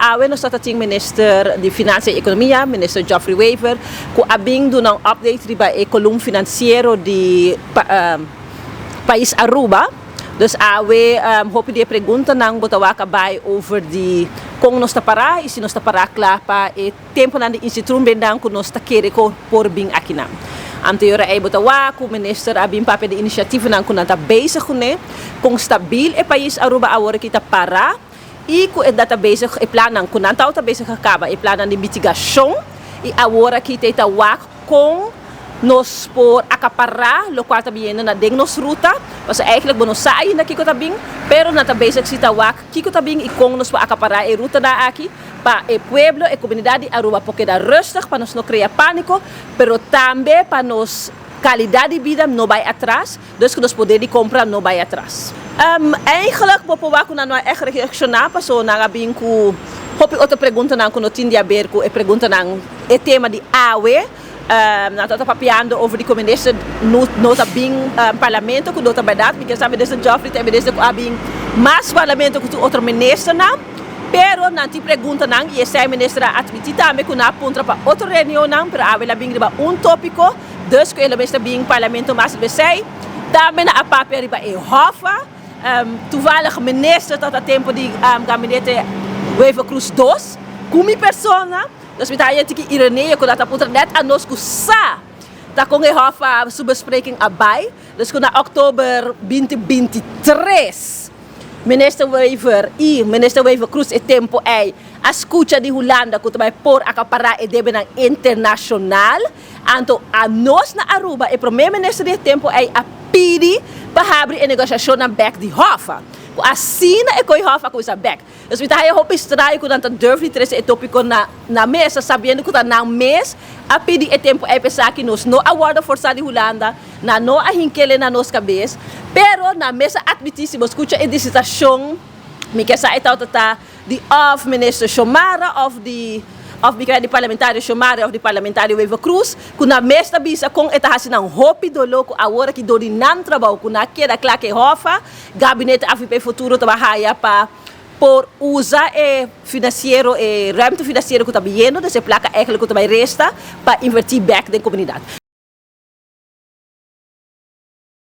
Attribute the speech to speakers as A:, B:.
A: awe nos tatating Minister de Finanças e Economia, Minister Geoffrey Wever, ku abing do ng update riba e kolum finansiero de país Aruba. Dus awe hope de pergunta ng Butawaka Bay over the kung nos para e se nos para klapa e tempo na de instituto bendang ku nos takere ko por bing akina. Anterior ay Butawa, ku minister abim pape de inisiatief ng kunanta bezig kune kung stabil e país Aruba awora kita para e ku e database e planan kunanta auta bezig akaba e planan de mitigação e awora kita itawak kung nos por acaparar lo qual tabiendo na deng nos ruta kasi eigenlijk bono sa ay na kiko tabing pero na tabase kita wak kiko tabing ikong nos po acaparar e ruta da aqui pa e pueblo e comunidade Aruba porque da rustig para nos no cria pânico pero também para nos qualidade de vida no vai atrás dus que nos poder de compra no vai atrás eigenlijk po wako na no echt reaccionar pa so na gabing ku hopi outra pergunta na kuno tindia berku e pergunta nang e tema de awe nós estamos papiando over die communisten nota bing parlamento que nota verdade porque sabe desse Geoffrey tem desse que abing mais parlamento que outro ministro não pero nanti pergunta não e esse ministro admitir também que na ponta para outra reunião não para haver bing riba tópico dus que ele ministro bing parlamento mais bc também na papel riba e hofa toevallig minister tot het tempo die gabinete Wever Cruz 2 kumi persona. Dus met haar tiki Irene, ik dat apunta net aan nos kusa. Dat kon je hofa subespreking abai. Dus na oktober 2023. Minister Wever Cruz e tempo ai a escucha de Holanda que também por acaparar e debe na internacional. Anto a nos na Aruba e primeiro ministro de tempo ai a pidi para abrir a negociação na back de hofa. Assina e coi hofa com essa back. Dus met hij hoop estranho que não durf niet trazer tópico na mesa sabendo que tá na mês a pedir e tempo é pensar que nós não aguarda força de Holanda na não a hinkele na nos cabeça pero na mesa admitíssimo escuta a dissertação me quer sair tal de of minister Shomara of de parlamentário Shomara of de parlamentário Wever Cruz que na mesa bisa com eta hasinan hopi do louco agora que do nan trabalho que na queda claque hofa gabinete AFP futuro trabalha para por usar financeiro e ruimte financeiro que está vindo dessa placa eigenlijk que também resta para investir back na comunidade.